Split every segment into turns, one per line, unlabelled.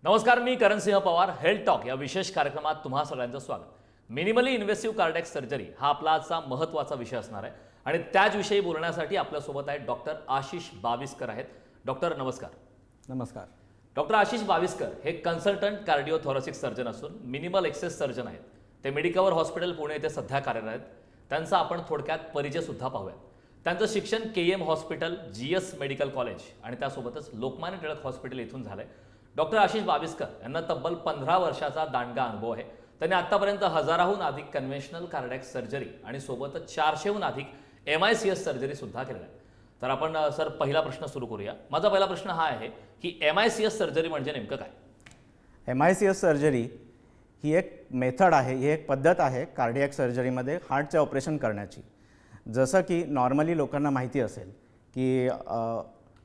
नमस्कार, मी Karansingh Pawar. Health talk या विशेष कार्यक्रमात तुम्हा सगळ्यांचं स्वागत. मिनिमली इन्व्हेसिव्ह कार्डियक सर्जरी हा आपला आजचा महत्त्वाचा विषय असणार आहे आणि त्याच विषयी बोलण्यासाठी आपल्यासोबत आहेत डॉक्टर आशिष बाविस्कर आहेत. डॉक्टर नमस्कार.
नमस्कार.
डॉक्टर आशिष बाविस्कर हे कन्सल्टंट कार्डिओथॉरॅसिक सर्जन असून मिनिमल एक्सेस सर्जन आहेत. ते मेडिकवर हॉस्पिटल पुणे येथे सध्या कार्यरत आहेत. त्यांचा आपण थोडक्यात परिचय सुद्धा पाहूयात. त्यांचं शिक्षण KM hospital, GS medical college आणि त्यासोबतच लोकमान्य टिळक हॉस्पिटल इथून झालंय. डॉक्टर आशिष बाविस्कर यांना तब्बल 15 वर्षाचा दांडगा अनुभव आहे. त्यांनी आतापर्यंत हजाराहून अधिक कन्व्हेन्शनल कार्डियक सर्जरी आणि सोबतच 400हून अधिक MICS सर्जरी सुद्धा केलेल्या आहे. तर आपण सर पहिला प्रश्न सुरू करूया. माझा पहिला प्रश्न हा आहे की MICS सर्जरी म्हणजे नेमकं काय?
MICS सर्जरी ही एक मेथड आहे, ही एक पद्धत आहे कार्डियक सर्जरीमध्ये हार्टचे ऑपरेशन करण्याची. जसं की नॉर्मली लोकांना माहिती असेल की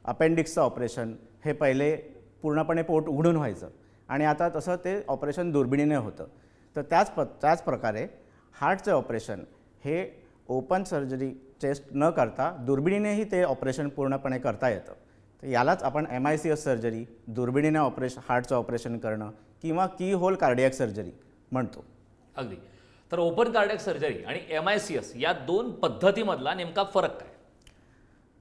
अपेंडिक्सचं ऑपरेशन हे पहिले पूर्णपणे पोट उघडून व्हायचं आणि आता तसं ते ऑपरेशन दुर्बिणीने होतं. तर त्याच प्रकारे हार्टचे ऑपरेशन हे ओपन सर्जरी चेस्ट न करता दुर्बिणीनेही ते ऑपरेशन पूर्णपणे करता येतं. तर यालाच आपण MICS सर्जरी, दुर्बिणीने हार्टचं ऑपरेशन करणं किंवा की होल कार्डियक सर्जरी म्हणतो.
अगदी. तर ओपन कार्डियक सर्जरी आणि MICS या दोन पद्धतीमधला नेमका फरक काय?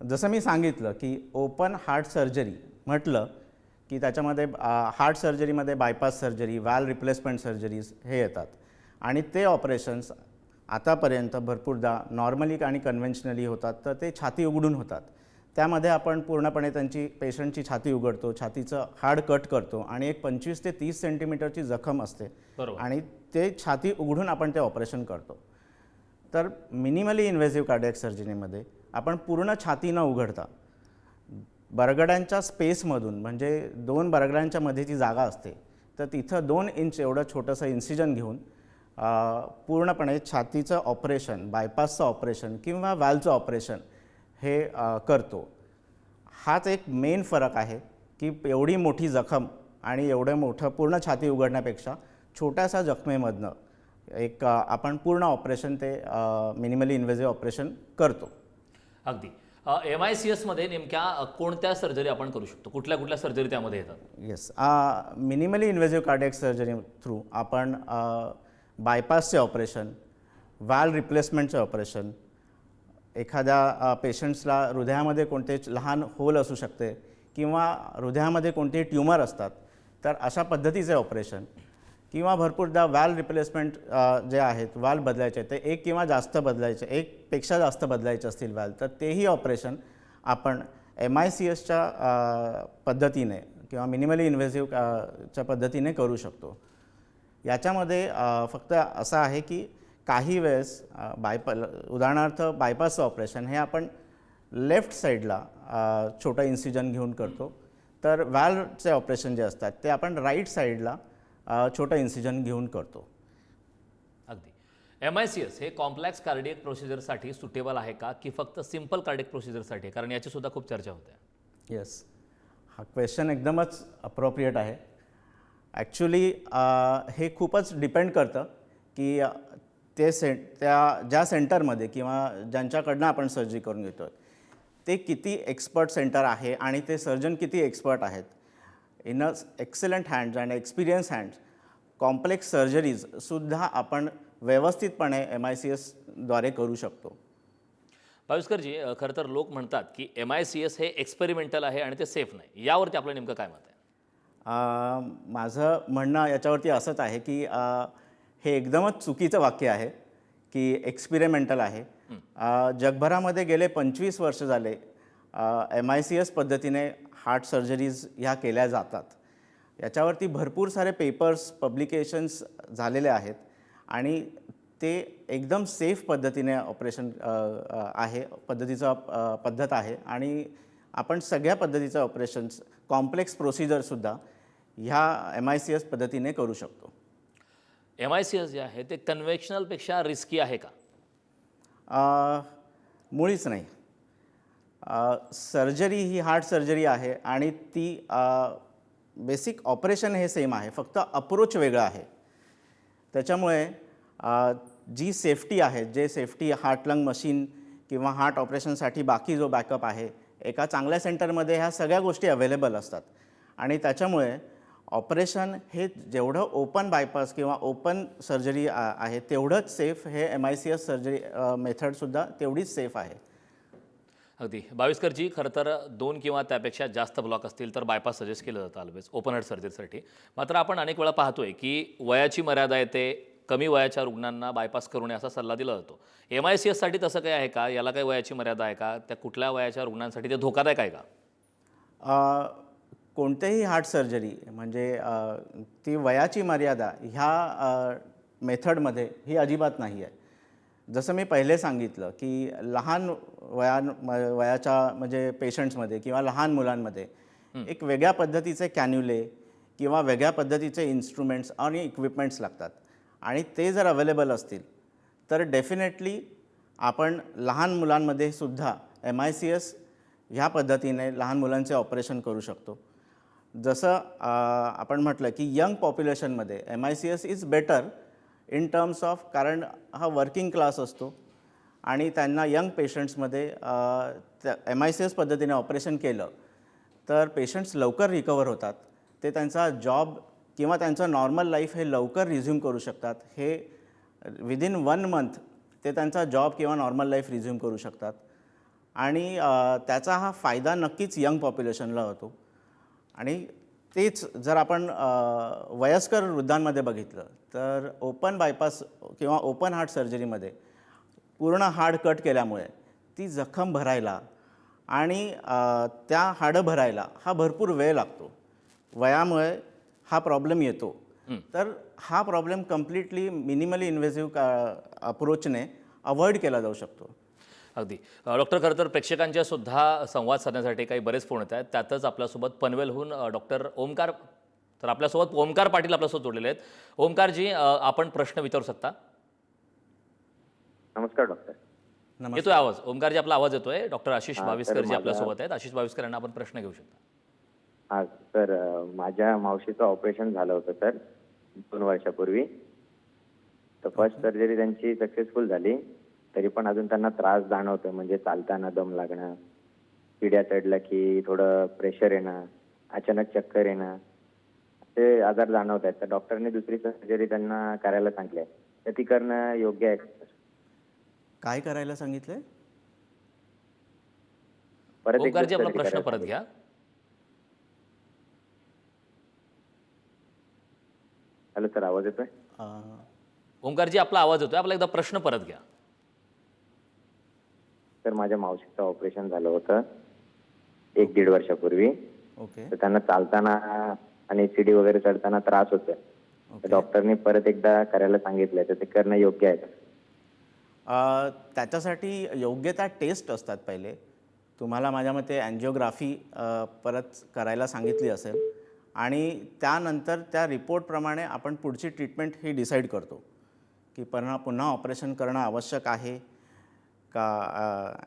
जसं मी सांगितलं की ओपन हार्ट सर्जरी म्हटलं की त्याच्यामध्ये हार्ट सर्जरीमध्ये bypass surgery, valve replacement surgeries हे येतात आणि ते ऑपरेशन्स आतापर्यंत भरपूरदा नॉर्मली आणि कन्व्हेन्शनली होतात. तर ते छाती उघडून होतात. त्यामध्ये आपण पूर्णपणे पेशंटची छाती उघडतो, छातीचं हाड कट करतो आणि एक 25 ते 30 सेंटीमीटरची जखम असते आणि ते छाती उघडून आपण ते ऑपरेशन करतो. तर मिनिमली इन्व्हेसिव्ह कार्डियक सर्जरीमध्ये आपण पूर्ण छाती न उघडता बरगड्यांच्या स्पेसमधून, म्हणजे 2 बरगड्यांच्या मध्येची जागा असते, तर तिथं 2 इंच एवढं छोटंसं इन्सिजन घेऊन पूर्णपणे छातीचं ऑपरेशन, बायपासचं ऑपरेशन किंवा व्हॅल्वचं ऑपरेशन हे करतो. हाच एक मेन फरक आहे की एवढी मोठी जखम आणि एवढं मोठं पूर्ण छाती उघडण्यापेक्षा छोट्याशा जखमेमधनं एक आपण पूर्ण ऑपरेशन ते मिनिमली इन्व्हेसिव्ह ऑपरेशन करतो.
अगदी. MICS मध्ये नेमक्या कोणत्या सर्जरी आपण करू शकतो? कुठल्या कुठल्या सर्जरी त्यामध्ये येतात?
Yes, minimally invasive cardiac surgery through आपण बायपासचे ऑपरेशन, व्हॅल्व रिप्लेसमेंटचे ऑपरेशन, एखाद्या पेशंट्सला हृदयामध्ये कोणते लहान होल असू शकते किंवा हृदयामध्ये कोणते ट्यूमर असतात, तर अशा पद्धतीचे ऑपरेशन किंवा भरपूरदा व्हॅल्व रिप्लेसमेंट जे आहेत, व्हॅल्व बदलायचे ते एक किंवा जास्त बदलायचे, एकपेक्षा जास्त बदलायचे असतील व्हॅल्व, तर तेही ऑपरेशन आपण MICSच्या पद्धतीने किंवा मिनिमली इन्व्हेसिव्हच्या पद्धतीने करू शकतो. याच्यामध्ये फक्त असं आहे की काही वेळेस उदाहरणार्थ बायपासचं ऑपरेशन हे आपण लेफ्ट साईडला छोटं इन्सिजन घेऊन करतो, तर व्हॅल्वचे ऑपरेशन जे असतात ते आपण राईट साईडला छोटं इन्सिजन घेऊन करतो.
अगदी. MICS हे कॉम्प्लेक्स कार्डियक प्रोसिजरसाठी सुटेबल आहे का की फक्त सिंपल कार्डियक प्रोसिजरसाठी? कारण याची सुद्धा खूप चर्चा होते.
येस, हा क्वेश्चन एकदमच अप्रोप्रिएट आहे. ॲक्च्युली हे खूपच डिपेंड करतं की त्या ज्या सेंटरमध्ये किंवा ज्यांच्याकडनं आपण सर्जरी करून घेतो ते किती एक्सपर्ट सेंटर आहे आणि ते सर्जन किती एक्सपर्ट आहेत. In excellent hands and experience hands complex सर्जरीजसुद्धा आपण व्यवस्थितपणे MICSद्वारे करू शकतो.
बाविस्करजी, खरं तर लोक म्हणतात की MICS हे एक्सपेरिमेंटल आहे आणि ते सेफ नाही. यावरती आपलं नेमकं काय मत आहे?
माझं म्हणणं याच्यावरती असंच आहे की हे एकदमच चुकीचं वाक्य आहे की एक्सपेरिमेंटल आहे. जगभरामध्ये गेले 25 वर्ष झाले MICS पद्धतीने हार्ट सर्जरीज ह्या केल्या जातात. याच्यावरती भरपूर सारे पेपर्स, पब्लिकेशन्स झालेले आहेत आणि ते एकदम सेफ पद्धतीने ऑपरेशन आहे, पद्धत आहे आणि आपण सगळ्या पद्धतीचं ऑपरेशन्स, कॉम्प्लेक्स प्रोसिजरसुद्धा ह्या MICS पद्धतीने करू शकतो.
MICS जे आहे ते कन्व्हेन्शनलपेक्षा रिस्की आहे का?
मुळीच नाही. सर्जरी ही हार्ट सर्जरी आहे आणि ती बेसिक ऑपरेशन हे सेम आहे, फक्त अप्रोच वेगळा आहे. त्याच्यामुळे जी सेफ्टी आहे, जे सेफ्टी हार्ट लंग मशीन किंवा हार्ट ऑपरेशनसाठी बाकी जो बॅकअप आहे, एका चांगल्या सेंटरमध्ये ह्या सगळ्या गोष्टी अवेलेबल असतात आणि त्याच्यामुळे ऑपरेशन हे जेवढं ओपन बायपास किंवा ओपन सर्जरी आहे तेवढंच सेफ हे MICS सर्जरी मेथडसुद्धा तेवढीच सेफ आहे.
अगदी बाविस्करजी, खरं तर 2 किंवा त्यापेक्षा जास्त ब्लॉक असतील तर बायपास सजेस्ट केलं जातं ऑलवेज ओपन हार्ट सर्जरीसाठी. मात्र आपण अनेक वेळा पाहतोय की वयाची मर्यादा येते, कमी वयाच्या रुग्णांना बायपास करू नये असा सल्ला दिला जातो. MICSसाठी तसं काही आहे का? याला काही वयाची मर्यादा आहे का? त्या कुठल्या वयाच्या रुग्णांसाठी ते धोकादायक आहे का?
कोणतेही हार्ट सर्जरी म्हणजे ती वयाची मर्यादा ह्या मेथडमध्ये ही अजिबात नाही आहे. जसं मी पहिले सांगितलं की लहान वयाच्या म्हणजे पेशंट्समध्ये किंवा लहान मुलांमध्ये एक वेगळ्या पद्धतीचे कॅन्युले किंवा वेगळ्या पद्धतीचे इन्स्ट्रुमेंट्स आणि इक्विपमेंट्स लागतात आणि ते जर अवेलेबल असतील तर डेफिनेटली आपण लहान मुलांमध्ये सुद्धा MICS ह्या पद्धतीने लहान मुलांचे ऑपरेशन करू शकतो. जसं आपण म्हटलं की यंग पॉप्युलेशनमध्ये MICS is better in terms of, कारण हा वर्किंग क्लास असतो आणि त्यांना यंग पेशंट्समध्ये MICS पद्धतीने ऑपरेशन केलं तर पेशंट्स लवकर रिकवर होतात. ते त्यांचा जॉब किंवा त्यांचं नॉर्मल लाईफ हे लवकर रिझ्यूम करू शकतात. हे विदिन 1 मंथ ते त्यांचा जॉब किंवा नॉर्मल लाईफ रिझ्यूम करू शकतात आणि त्याचा हा फायदा नक्कीच यंग पॉप्युलेशनला होतो. आणि तेच जर आपण वयस्कर वृद्धांमध्ये बघितलं तर ओपन बायपास किंवा ओपन हार्ट सर्जरीमध्ये पूर्ण हाड कट केल्यामुळे ती जखम भरायला आणि त्या हाडं भरायला हा भरपूर वेळ लागतो. वयामुळे हा प्रॉब्लेम येतो. तर हा प्रॉब्लेम कम्प्लिटली मिनिमली इन्व्हेसिव्ह अप्रोचने अवॉइड केला जाऊ शकतो.
अगदी डॉक्टर, खरं तर प्रेक्षकांच्या सुद्धा संवाद साधण्यासाठी काही बरेच फोन येत आहेत. त्यातच आपल्यासोबत पनवेलहून डॉक्टर ओमकार, तर आपल्यासोबत ओमकार पाटील आपल्यासोबत जोडलेले आहेत. ओमकारजी, आपण प्रश्न विचारू शकता.
नमस्कार डॉक्टर.
येतोय आवाज? ओमकारजी, आपला आवाज येतोय. डॉक्टर आशिष
तर
बाविस्करजी आपल्यासोबत आहेत. आशिष बाविस्कर यांना आपण प्रश्न घेऊ शकता.
हा सर, माझ्या मावशीचं ऑपरेशन झालं होतं सर 2 वर्षापूर्वी. तर फर्स्ट सर्जरी त्यांची सक्सेसफुल झाली, तरी पण अजून त्यांना त्रास जाणवतोय. म्हणजे चालताना दम लागणं, शिड्या चढल्या की थोडं प्रेशर येणं, अचानक चक्कर येणं, असे आजार जाणवत आहेत. तर डॉक्टरने दुसरी सर्जरी त्यांना करायला सांगितली आहे, तर ती करणं योग्य आहे का सर?
काय करायला सांगितलंय?
परत एकदा
ओमकारजी, आपला
surgery
प्रश्न
करायला
परत घ्या.
हॅलो सर, आवाज येतोय?
ओमकारजी, आपला आवाज येतोय. आपला एकदा प्रश्न परत घ्या.
तर माझ्या मावशीचं ऑपरेशन झालं होतं 1-1.5 वर्षापूर्वी.
ओके.
तर त्यांना चालताना आणि सीडी वगैरे चढताना त्रास होतोय. तर डॉक्टरने परत एकदा करायला सांगितलंय, तर ते करणं योग्य आहे का?
त्याच्यासाठी योग्य त्या टेस्ट असतात. पहिले तुम्हाला माझ्या मते अँजिओग्राफी परत करायला सांगितली असेल आणि त्यानंतर त्या रिपोर्टप्रमाणे आपण पुढची ट्रीटमेंट ही डिसाईड करतो की पुन्हा ऑपरेशन करणं आवश्यक आहे का,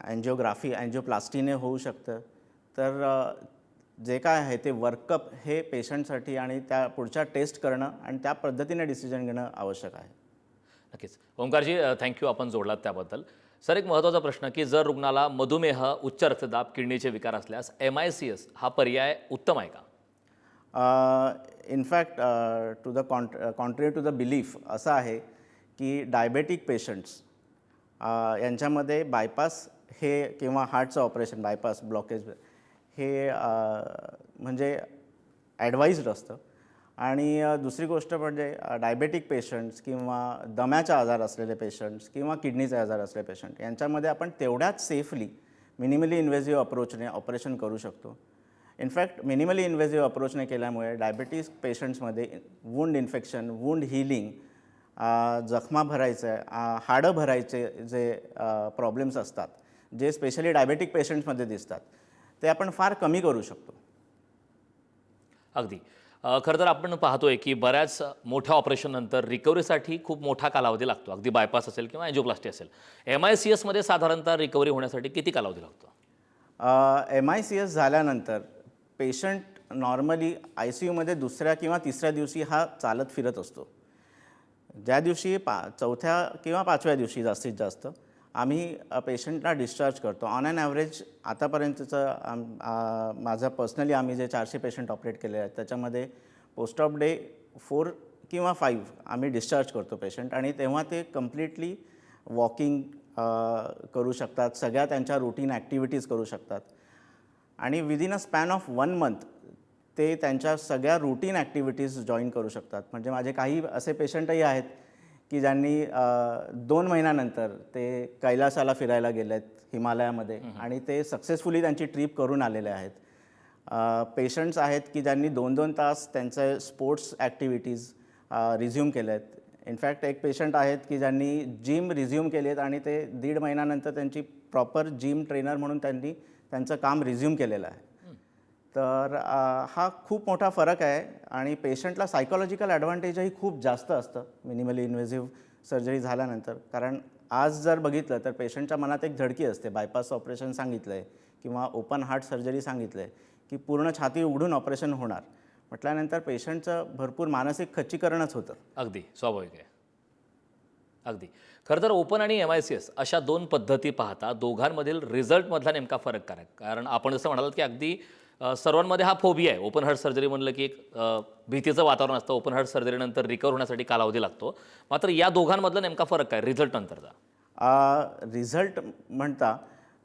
अँजिओप्लास्टीने होऊ शकतं. तर जे काय आहे ते वर्कअप हे पेशंटसाठी आणि त्या पुढच्या टेस्ट करणं आणि त्या पद्धतीने डिसिजन घेणं आवश्यक आहे.
नक्कीच. ओमकारजी, थँक्यू, आपण जोडलात त्याबद्दल. सर, एक महत्त्वाचा प्रश्न की जर रुग्णाला मधुमेह, उच्च रक्तदाब, किडनीचे विकार असल्यास MICS हा पर्याय उत्तम आहे का?
In fact to the contrary to the belief असं आहे की डायबेटिक पेशंट्स यांच्यामध्ये बायपास हे किंवा हार्टचं ऑपरेशन बायपास ब्लॉकेज हे म्हणजे ॲडवाइज्ड असतं. आणि दुसरी गोष्ट म्हणजे डायबेटिक पेशंट्स किंवा दम्याचा आजार असलेले पेशंट्स किंवा किडनीचा आजार असलेले पेशंट यांच्यामध्ये आपण तेवढ्याच सेफली मिनिमली इन्व्हेसिव्ह अप्रोचने ऑपरेशन करू शकतो. इनफॅक्ट मिनिमली इन्व्हेसिव्ह अप्रोचने केल्यामुळे डायबिटीज पेशंट्समध्ये वुंड इन्फेक्शन, वुंड हिलिंग, जखमा भरायचे, हाडं भरायचे जे प्रॉब्लेम्स असतात, जे स्पेशली डायबेटिक पेशंट्समध्ये दिसतात, ते आपण फार कमी करू शकतो.
अगदी. खरं तर आपण पाहतोय की बऱ्याच मोठ्या ऑपरेशननंतर रिकव्हरीसाठी खूप मोठा कालावधी लागतो. अगदी बायपास असेल किंवा अँजिओप्लास्टी असेल. MICSमध्ये साधारणतः रिकव्हरी होण्यासाठी किती कालावधी लागतो?
MICS झाल्यानंतर पेशंट नॉर्मली ICUमध्ये 2ऱ्या किंवा 3ऱ्या दिवशी हा चालत फिरत असतो. ज्या दिवशी 4थ्या किंवा 5व्या दिवशी जास्तीत जास्त आम्ही पेशंटला डिस्चार्ज करतो. ऑन ॲन ॲव्हरेज आतापर्यंतचं माझं पर्सनली आम्ही जे 400 पेशंट ऑपरेट केले आहेत त्याच्यामध्ये पोस्ट ऑफ डे 4 किंवा 5 आम्ही डिस्चार्ज करतो पेशंट आणि तेव्हा ते कम्प्लिटली वॉकिंग करू शकतात, सगळ्या त्यांच्या रुटीन ॲक्टिव्हिटीज करू शकतात आणि within a span of 1 month ते त्यांच्या सगळ्या रुटीन ॲक्टिव्हिटीज जॉईन करू शकतात. म्हणजे माझे काही असे पेशंटही आहेत की ज्यांनी 2 महिन्यानंतर ते कैलासाला फिरायला गेले आहेत हिमालयामध्ये आणि ते सक्सेसफुली त्यांची ट्रीप करून आलेले आहेत. पेशंट्स आहेत की ज्यांनी 2-2 तास त्यांचे स्पोर्ट्स ॲक्टिव्हिटीज रिझ्यूम केले आहेत. इनफॅक्ट एक पेशंट आहेत की ज्यांनी जिम रिझ्यूम केली आहेत आणि ते 1.5 महिन्यानंतर त्यांची प्रॉपर जिम ट्रेनर म्हणून त्यांनी त्यांचं काम रिझ्यूम केलेलं आहे. तर हा खूप मोठा फरक आहे आणि पेशंटला सायकोलॉजिकल ॲडव्हान्टेजही खूप जास्त असतं मिनिमली इन्व्हेसिव्ह सर्जरी झाल्यानंतर. कारण आज जर बघितलं तर पेशंटच्या मनात एक धडकी असते, बायपास ऑपरेशन सांगितलं आहे किंवा ओपन हार्ट सर्जरी सांगितलं आहे की पूर्ण छाती उघडून ऑपरेशन होणार म्हटल्यानंतर पेशंटचं भरपूर मानसिक खच्चीकरणच होतं.
अगदी स्वाभाविक आहे. अगदी खरं तर ओपन आणि MICS अशा 2 पद्धती पाहता दोघांमधील रिझल्टमधला नेमका फरक काय? कारण आपण जसं म्हणालात की अगदी सर्वांमध्ये हा फोबिया आहे. ओपन हार्ट सर्जरी म्हणलं की एक भीतीचं वातावरण असतं. ओपन हार्ट सर्जरीनंतर रिकवर होण्यासाठी कालावधी लागतो. मात्र या दोघांमधला नेमका फरक काय रिझल्ट नंतरचा?
रिझल्ट म्हणता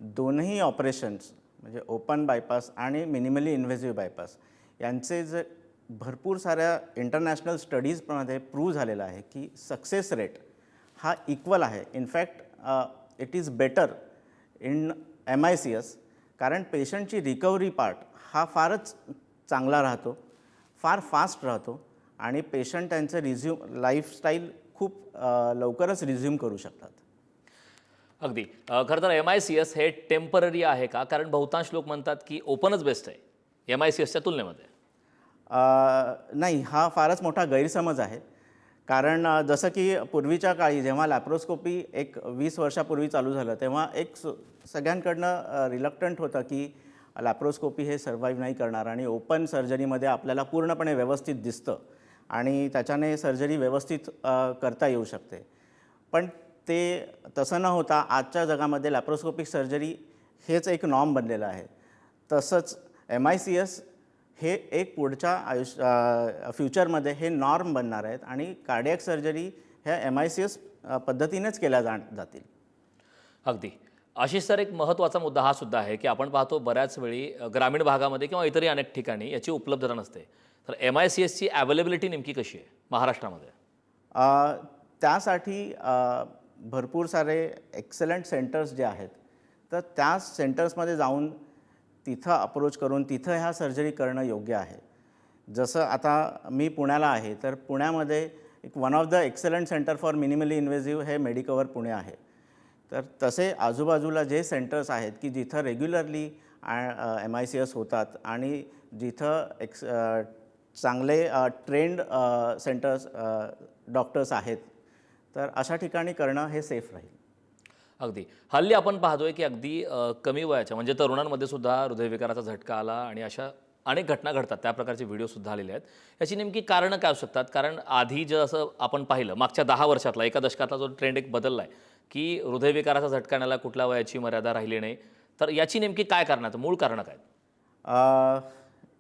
दोनही ऑपरेशन्स म्हणजे ओपन बायपास आणि मिनिमली इन्व्हेसिव्ह बायपास यांचे जे भरपूर साऱ्या इंटरनॅशनल स्टडीजमध्ये प्रूव्ह झालेलं आहे की सक्सेस रेट हा इक्वल आहे. In fact it is better in MICS कारण पेशंटची रिकव्हरी पार्ट हा फारच चांगला राहतो, फार फास्ट राहतो आणि पेशंट त्यांचं लाईफस्टाईल खूप लवकरच रिझ्यूम करू शकतात.
अगदी खरं तर MICS हे टेम्पररी आहे का? कारण बहुतांश लोक म्हणतात की ओपनच बेस्ट आहे MICSच्या तुलनेमध्ये.
नाही, हा फारच मोठा गैरसमज आहे. कारण जसं की पूर्वीच्या काळी जेव्हा लॅप्रोस्कोपी एक 20 वर्षापूर्वी चालू झालं तेव्हा एक सगळ्यांकडनं रिलक्टंट होतं की लॅप्रोस्कोपी हे सर्वाईव्ह नाही करणार आणि ओपन सर्जरीमध्ये आपल्याला पूर्णपणे व्यवस्थित दिसतं आणि त्याच्याने सर्जरी व्यवस्थित करता येऊ शकते. पण ते तसं न होता आजच्या जगामध्ये लॅप्रोस्कोपिक सर्जरी हेच एक नॉर्म बनलेलं आहे. तसंच MICS हे एक पुढच्या फ्युचरमध्ये हे नॉर्म बनणार आहेत आणि कार्डियक सर्जरी ह्या MICS पद्धतीनेच केल्या जातील.
अगदी आशिष सर, एक महत्त्वाचा मुद्दा हा सुद्धा आहे की आपण पाहतो बऱ्याच वेळी ग्रामीण भागामध्ये किंवा इतरही अनेक ठिकाणी याची उपलब्धता नसते. तर MICSची अवेलेबिलिटी नेमकी कशी आहे महाराष्ट्रामध्ये?
त्यासाठी भरपूर सारे एक्सलंट सेंटर्स जे आहेत तर त्या सेंटर्समध्ये जाऊन तिथं अप्रोच करून तिथं ह्या सर्जरी करणं योग्य आहे. जसं आता मी पुण्याला आहे तर पुण्यामध्ये एक one of the excellent centre for minimally invasive हे मेडिकवर पुणे आहे. तर तसे आजूबाजूला जे सेंटर्स आहेत की जिथं रेग्युलरली MICS होतात आणि जिथं चांगले ट्रेंड सेंटर्स डॉक्टर्स आहेत तर अशा ठिकाणी करणं हे सेफ राहील.
अगदी हल्ली आपण पाहतोय की अगदी कमी वयाच्या म्हणजे तरुणांमध्ये सुद्धा हृदयविकाराचा झटका आला आणि अशा अनेक घटना घडतात. त्या प्रकारचे व्हिडिओसुद्धा आलेले आहेत. याची नेमकी कारणं काय असू शकतात? कारण आधी जसं आपण पाहिलं मागच्या 10 वर्षातला एका दशकातला जो ट्रेंड एक बदलला आहे की हृदयविकाराचा झटका आणायला कुठल्या वयाची मर्यादा राहिली नाही. तर याची नेमकी काय कारणं आहेत, मूळ कारणं काय?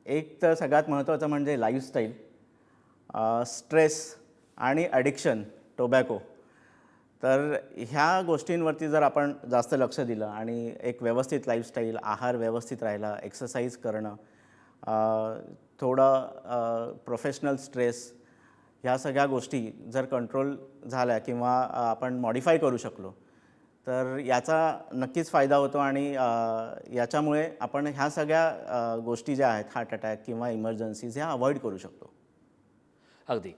एक तर सगळ्यात महत्त्वाचं म्हणजे लाईफस्टाईल, स्ट्रेस आणि ॲडिक्शन, टोबॅको. तर ह्या गोष्टींवरती जर आपण जास्त लक्ष दिलं आणि एक व्यवस्थित लाईफस्टाईल, आहार व्यवस्थित राहिला, एक्सरसाइज करणं, थोडं प्रोफेशनल स्ट्रेस, ह्या सगळ्या गोष्टी जर कंट्रोल झाल्या किंवा आपण मॉडिफाय करू शकलो तर याचा नक्कीच फायदा होतो आणि याच्यामुळे आपण ह्या सगळ्या गोष्टी ज्या आहेत हार्ट अटॅक किंवा इमर्जन्सीज ह्या अवॉइड करू शकतो.
अगदी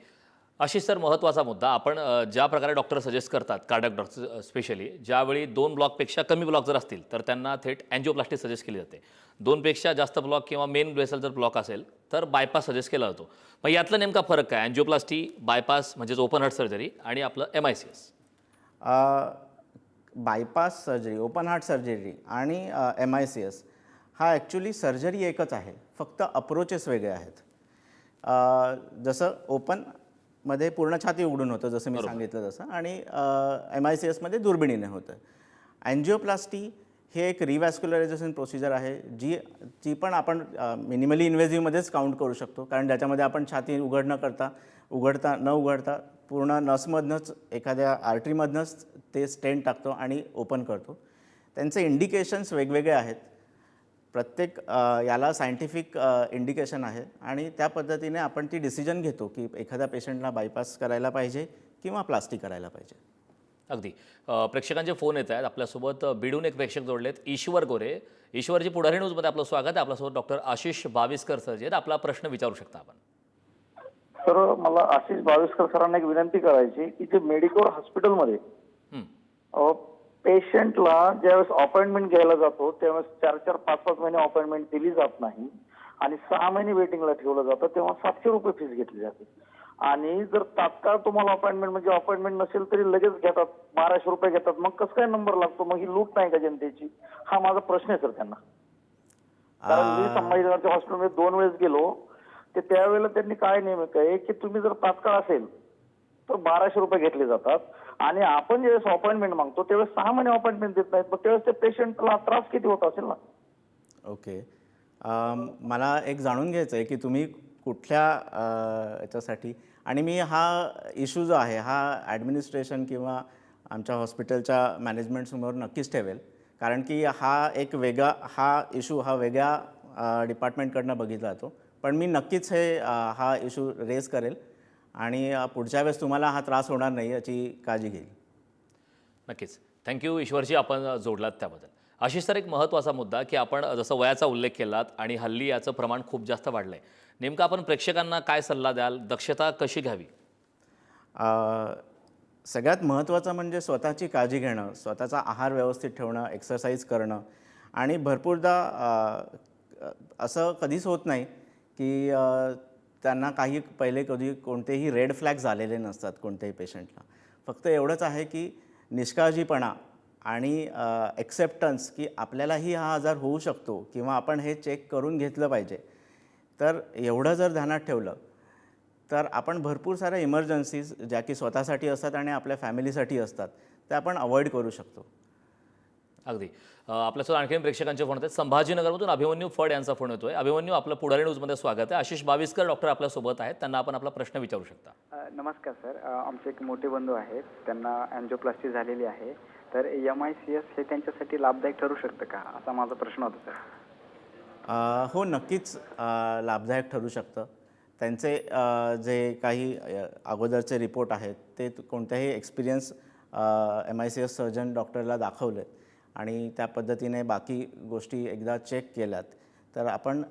आशिष सर, महत्त्वाचा मुद्दा. आपण ज्या प्रकारे डॉक्टर सजेस्ट करतात कार्डियक डॉक्टर स्पेशली, ज्यावेळी 2 ब्लॉकपेक्षा कमी ब्लॉक जर असतील तर त्यांना थेट अँजिओप्लास्टी सजेस्ट केली जाते. 2 पेक्षा जास्त ब्लॉक किंवा मेन वेसल जर ब्लॉक असेल तर बायपास सजेस्ट केला जातो. मग यातला नेमका फरक काय? अँजिओप्लास्टी, बायपास म्हणजेच ओपन हार्ट सर्जरी आणि आपलं MICS.
Bypass surgery, open heart surgery आणि MICS हा ॲक्च्युली सर्जरी एकच आहे, फक्त अप्रोचेस वेगळे आहेत. जसं ओपनमध्ये पूर्ण छाती उघडून होतं जसं मी सांगितलं तसं आणि MICSमध्ये दुर्बिणीने होतं. अँजिओप्लास्टी हे एक रिवॅस्क्युलरायझेशन प्रोसिजर आहे जी पण आपण मिनिमली इन्व्हेझिव्हमध्येच काउंट करू शकतो, कारण ज्याच्यामध्ये आपण छाती उघडता न उघडता पूर्ण नसमधनंच एखाद्या आर्टरीमधनंच ते स्टेंट टाकतो आणि ओपन करतो. त्यांचे इंडिकेशन्स वेगवेगळे आहेत. प्रत्येक याला सायंटिफिक इंडिकेशन आहे आणि त्या पद्धतीने आपण ती डिसिजन घेतो की एखाद्या पेशंटला बायपास करायला पाहिजे किंवा प्लास्टिक करायला पाहिजे.
अगदी. प्रेक्षकांचे फोन येत आहेत. आपल्यासोबत बीडून एक प्रेक्षक जोडलेत, ईश्वर गोरे. ईश्वरजी, पुढारी न्यूजमध्ये आपलं स्वागत आहे. आपल्यासोबत डॉक्टर आशिष बाविस्कर सर जे आहेत. आपला प्रश्न विचारू शकता आपण.
तर मला आशिष बाविस्कर सरांना एक विनंती करायची की जे मेडिकल हॉस्पिटलमध्ये पेशंटला ज्यावेळेस अपॉइंटमेंट घ्यायला जातो त्यावेळेस 4-4, 5-5 महिने अपॉइंटमेंट दिली जात नाही आणि 6 महिने वेटिंगला ठेवलं जातं, तेव्हा 700 रुपये फीस घेतली जाते. आणि जर तात्काळ तुम्हाला अपॉइंटमेंट म्हणजे अपॉइंटमेंट नसेल तरी लगेच घेतात, 1200 रुपये घेतात. मग कसं काय नंबर लागतो? मग ही लूट नाही का जनतेची? हा माझा प्रश्न आहे सर त्यांना. कारण मी संभाजीनगरच्या हॉस्पिटलमध्ये 2 वेळेस गेलो, ते त्यावेळेला त्यांनी काय नेमकं आहे की तुम्ही जर तात्काळ असेल तर 1200 रुपये घेतले जातात आणि आपण ज्यावेळेस अपॉइंटमेंट मागतो त्यावेळेस 6 महिने अपॉइंटमेंट देत नाहीत. मग त्यावेळेस त्या पेशंटला त्रास किती होत असेल ना?
ओके. मला एक जाणून घ्यायचं आहे की तुम्ही कुठल्या याच्यासाठी, आणि मी हा इश्यू जो आहे हा ॲडमिनिस्ट्रेशन किंवा आमच्या हॉस्पिटलच्या मॅनेजमेंटसमोर नक्कीच ठेवेल, कारण की हा इश्यू वेगळ्या डिपार्टमेंटकडनं बघितला जातो. पण मी नक्कीच हा इश्यू रेज करेल आणि पुढच्या वेळेस तुम्हाला हा त्रास होणार नाही याची काळजी घेईल.
नक्कीच. थँक्यू ईश्वरजी, आपण जोडलात त्याबद्दल. आशिष सर, एक महत्त्वाचा मुद्दा की आपण जसं वयाचा उल्लेख केलात आणि हल्ली याचं प्रमाण खूप जास्त वाढलं आहे. नेमकं आपण प्रेक्षकांना काय सल्ला द्याल? दक्षता कशी घ्यावी?
सगळ्यात महत्त्वाचं म्हणजे स्वतःची काळजी घेणं, स्वतःचा आहार व्यवस्थित ठेवणं, एक्सरसाइज करणं. आणि भरपूरदा असं कधीच होत नाही की त्यांना कधी कोणतेही रेड फ्लॅग्स आलेले नसतात कोणत्याही पेशंटला. फक्त एवढंच आहे की निष्काळजीपणा आणि एक्सेप्टन्स की आपल्यालाही हा आजार होऊ शकतो किंवा आपण हे चेक करून घेतलं पाहिजे. तर एवढं जर ध्यानात ठेवलं तर आपण भरपूर साऱ्या इमर्जन्सीज ज्या की स्वतःसाठी असतात आणि आपल्या फॅमिलीसाठी असतात त्या आपण अवॉइड करू शकतो.
अगदी. आपल्यासोबत आणखी प्रेक्षकांचे फोन आहेत. संभाजीनगरमधून अभिमन्यू फड यांचा फोन येतोय. अभिमन्यू, आपलं पुढारी न्यूजमध्ये स्वागत आहे. आशिष बाविस्कर डॉक्टर आपल्यासोबत आहेत, त्यांना आपण आपला प्रश्न विचारू शकता.
नमस्कार सर. आमचे एक मोठे बंधू आहेत, त्यांना अँजिओप्लास्टी झालेली आहे. तर MICS हे त्यांच्यासाठी लाभदायक ठरू शकतं का, असा माझा प्रश्न होता सर.
हो, नक्कीच लाभदायक ठरू शकतं. त्यांचे जे काही अगोदरचे रिपोर्ट आहेत ते कोणत्याही एक्सपिरियन्स MICS सर्जन डॉक्टरला दाखवलेत आणि त्या पद्धतीने बाकी गोष्टी एकदा चेक केल्यात तर आपण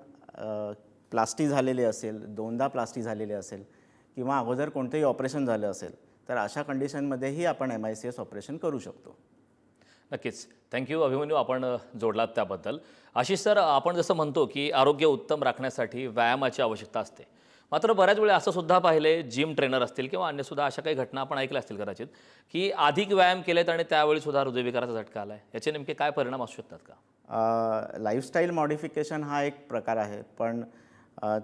प्लास्टी झालेली असेल, 2दा प्लास्टी झालेली असेल किंवा अगोदर कोणतेही ऑपरेशन झालं असेल तर अशा कंडिशनमध्येही आपण MICS ऑपरेशन करू शकतो.
नक्कीच. थँक्यू अभिमन्यू, आपण जोडलात त्याबद्दल. आशिष सर, आपण जसं म्हणतो की आरोग्य उत्तम राखण्यासाठी व्यायामाची आवश्यकता असते, मात्र बऱ्याच वेळा असं सुद्धा पाहिले, जिम ट्रेनर असतील किंवा अन्यसुद्धा अशा काही घटना आपण ऐकल्या असतील कदाचित, की अधिक व्यायाम केलेत आणि त्यावेळी सुद्धा हृदयविकाराचा झटका आला आहे. याचे नेमके काय परिणाम असू शकतात का?
लाईफस्टाईल मॉडिफिकेशन हा एक प्रकार आहे, पण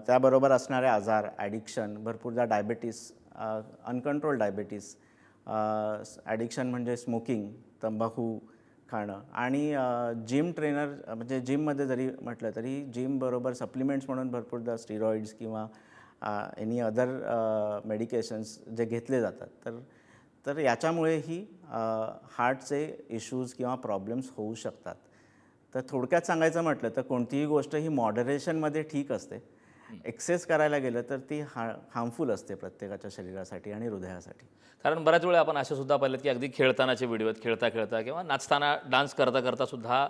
त्याबरोबर असणारे आजार, ॲडिक्शन, भरपूरदा डायबेटीस, अनकंट्रोल डायबेटीस, ॲडिक्शन म्हणजे स्मोकिंग, तंबाखू खाणं आणि जिम ट्रेनर म्हणजे जिममध्ये जरी म्हटलं तरी जिमबरोबर सप्लिमेंट्स म्हणून भरपूरदा स्टिरॉइड्स किंवा एनी अदर मेडिकेशन्स जे घेतले जातात तर याच्यामुळेही हार्टचे इश्यूज किंवा प्रॉब्लेम्स होऊ शकतात. तर थोडक्यात सांगायचं म्हटलं तर कोणतीही गोष्ट ही मॉडरेशनमध्ये ठीक असते. एक्सेस करायला गेलं तर ती हार्मफुल असते प्रत्येकाच्या शरीरासाठी आणि हृदयासाठी.
कारण बऱ्याच वेळा आपण असे सुद्धा पाहिलेत की अगदी खेळतानाचे व्हिडिओ आहेत, खेळता खेळता किंवा नाचताना डान्स करता करता सुद्धा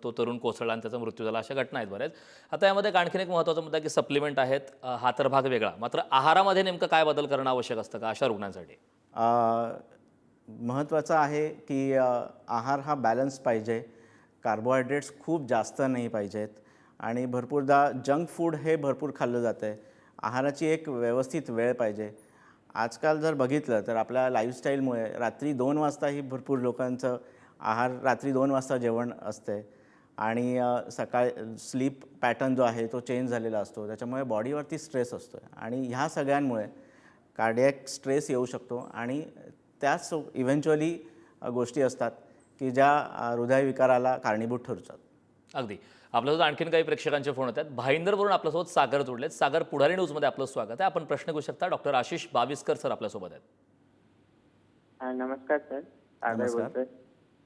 तो तरुण कोसळला आणि त्याचा मृत्यू झाला, अशा घटना आहेत बऱ्याच. आता यामध्ये आणखीन एक महत्त्वाचा मुद्दा की सप्लिमेंट आहेत, हा तर भाग वेगळा, मात्र आहारामध्ये नेमकं काय बदल करणं आवश्यक असतं का अशा रुग्णांसाठी?
महत्त्वाचं आहे की आहार हा बॅलन्स पाहिजे, कार्बोहायड्रेट्स खूप जास्त नाही पाहिजेत आणि भरपूरदा जंक फूड हे भरपूर खाल्लं जातं आहे. आहाराची एक व्यवस्थित वेळ पाहिजे. आजकाल जर बघितलं तर आपल्या लाईफस्टाईलमुळे रात्री 2 वाजताही भरपूर लोकांचं रात्री 2 वाजता जेवण असते आणि स्लीप पॅटर्न जो आहे तो चेंज झालेला असतो, त्याच्यामुळे बॉडीवरती स्ट्रेस असतो आणि ह्या सगळ्यांमुळे कार्डियक स्ट्रेस येऊ शकतो आणि त्याच इव्हेंच्युअली गोष्टी असतात की ज्या हृदयविकाराला कारणीभूत ठरतात.
अगदी. आपल्यासोबत आणखीन काही प्रेक्षकांचे फोन होत आहेत. भाईंदरवरून आपल्यासोबत सागर जोडलेत. सागर, पुढारी न्यूजमध्ये आपलं स्वागत आहे. आपण प्रश्न घेऊ शकता. डॉक्टर आशिष बाविस्कर सर आपल्यासोबत आहेत.
नमस्कार सर, सागर
नमस्कार.
बोलतोय.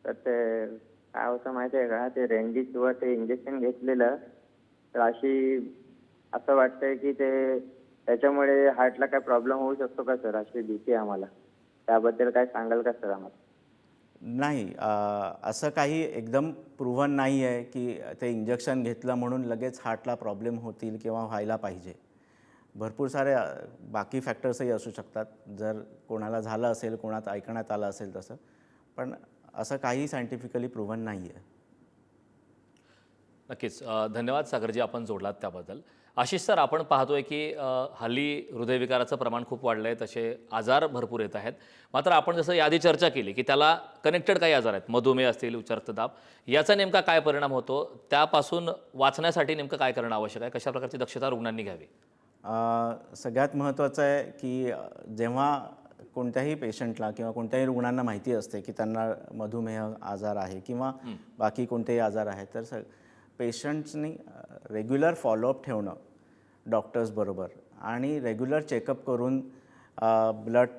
तर ते काय होतं माहिती आहे का, ते रेमडेसिवीर ते इंजेक्शन घेतलेलं, तर असं वाटतंय की त्याच्यामुळे हार्टला काय प्रॉब्लेम होऊ शकतो का सर, अशी भीती आहे आम्हाला. त्याबद्दल काय सांगाल का सर आम्हाला?
नाही, असं काही एकदम प्रूव्हन नाही आहे की ते इंजेक्शन घेतलं म्हणून लगेच हार्टला प्रॉब्लेम होतील किंवा व्हायला पाहिजे. भरपूर सारे बाकी फॅक्टर्सही असू शकतात, जर कोणाला झालं असेल, कोणात ऐकण्यात आलं असेल तसं, पण असं काही सायंटिफिकली प्रूव्हन नाही आहे.
नक्कीच. धन्यवाद सागरजी, आपण जोडलात त्याबद्दल. आशिष सर, आपण पाहतोय की हल्ली हृदयविकाराचं प्रमाण खूप वाढलं आहे, तसे आजार भरपूर येत आहेत. मात्र आपण जसं याआधी चर्चा केली की त्याला कनेक्टेड काही आजार आहेत, मधुमेह असतील, उच्च रक्तदाब, याचा नेमका काय परिणाम होतो, त्यापासून वाचण्यासाठी नेमकं काय करणं आवश्यक आहे, कशा प्रकारची दक्षता रुग्णांनी घ्यावी?
सगळ्यात महत्त्वाचं आहे की जेव्हा कोणत्याही पेशंटला किंवा कोणत्याही रुग्णांना माहिती असते की त्यांना मधुमेह आजार आहे किंवा बाकी कोणतेही आजार आहेत, तर पेशंट्सनी रेग्युलर फॉलोअप ठेवणं डॉक्टर्सबरोबर आणि रेग्युलर चेकअप करून ब्लड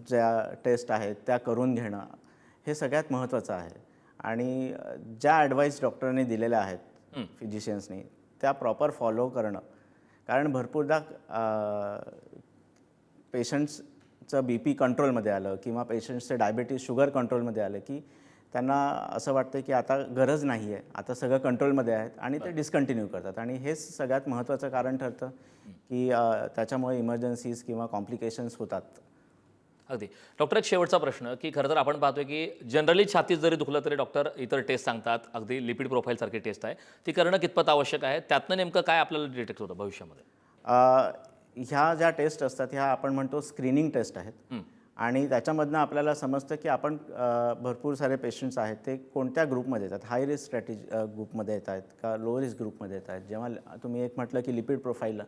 ज्या टेस्ट आहेत त्या करून घेणं हे सगळ्यात महत्त्वाचं आहे. आणि ज्या ॲडवाईस डॉक्टरांनी दिलेल्या आहेत फिजिशियन्सनी त्या प्रॉपर फॉलो करणं. कारण भरपूरदा पेशंट्सचं BP कंट्रोलमध्ये आलं किंवा पेशंट्सचं डायबिटीज शुगर कंट्रोलमध्ये आलं की त्यांना असं वाटतं की आता गरज नाही आहे, आता सगळं कंट्रोलमध्ये आहेत आणि ते डिस्कंटिन्यू करतात. आणि हेच सगळ्यात महत्त्वाचं कारण ठरतं की त्याच्यामुळे इमर्जन्सीज किंवा कॉम्प्लिकेशन्स होतात.
अगदी. डॉक्टर, एक शेवटचा प्रश्न की खरं तर आपण पाहतोय की जनरली छातीत जरी दुखलं तरी डॉक्टर इतर टेस्ट सांगतात, अगदी लिपिड प्रोफाईलसारखी टेस्ट आहे, ती करणं कितपत आवश्यक आहे, त्यातनं नेमकं काय आपल्याला डिटेक्ट होतं भविष्यामध्ये?
ह्या ज्या टेस्ट असतात ह्या आपण म्हणतो स्क्रीनिंग टेस्ट आहेत. आणि त्याच्यामधनं आपल्याला समजतं की आपण भरपूर सारे पेशंट्स आहेत ते कोणत्या ग्रुपमध्ये येतात, हाय रिस्क ग्रुपमध्ये येत आहेत का लो रिस्क ग्रुपमध्ये येत आहेत. जेव्हा तुम्ही एक म्हटलं की लिपिड प्रोफाईल,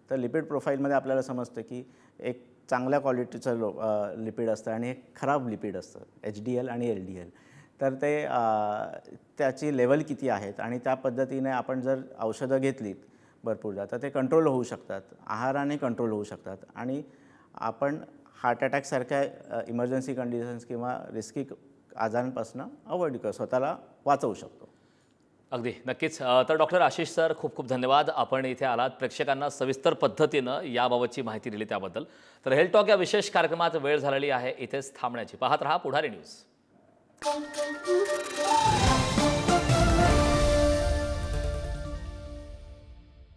तर लिपिड प्रोफाईलमध्ये आपल्याला समजतं की एक चांगल्या क्वालिटीचं लिपिड असतं आणि एक खराब लिपिड असतं, HDL आणि LDL. तर त्याची लेवल किती आहेत आणि त्या पद्धतीने आपण जर औषधं घेतलीत भरपूरदा तर ते कंट्रोल होऊ शकतात, आहाराने कंट्रोल होऊ शकतात आणि आपण हार्ट अटॅकसारख्या इमर्जन्सी कंडिशन्स किंवा रिस्की आजारांपासून अवॉइड स्वतःला वाचवू शकतो.
अगदी, नक्कीच. तर डॉक्टर आशिष सर, खूप खूप धन्यवाद. आपण इथे आलात, प्रेक्षकांना सविस्तर पद्धतीनं याबाबतची माहिती दिली त्याबद्दल. तर हेल्थ टॉक या विशेष कार्यक्रमात वेळ झालेली आहे इथेच थांबण्याची. पाहत रहा पुढारी न्यूज.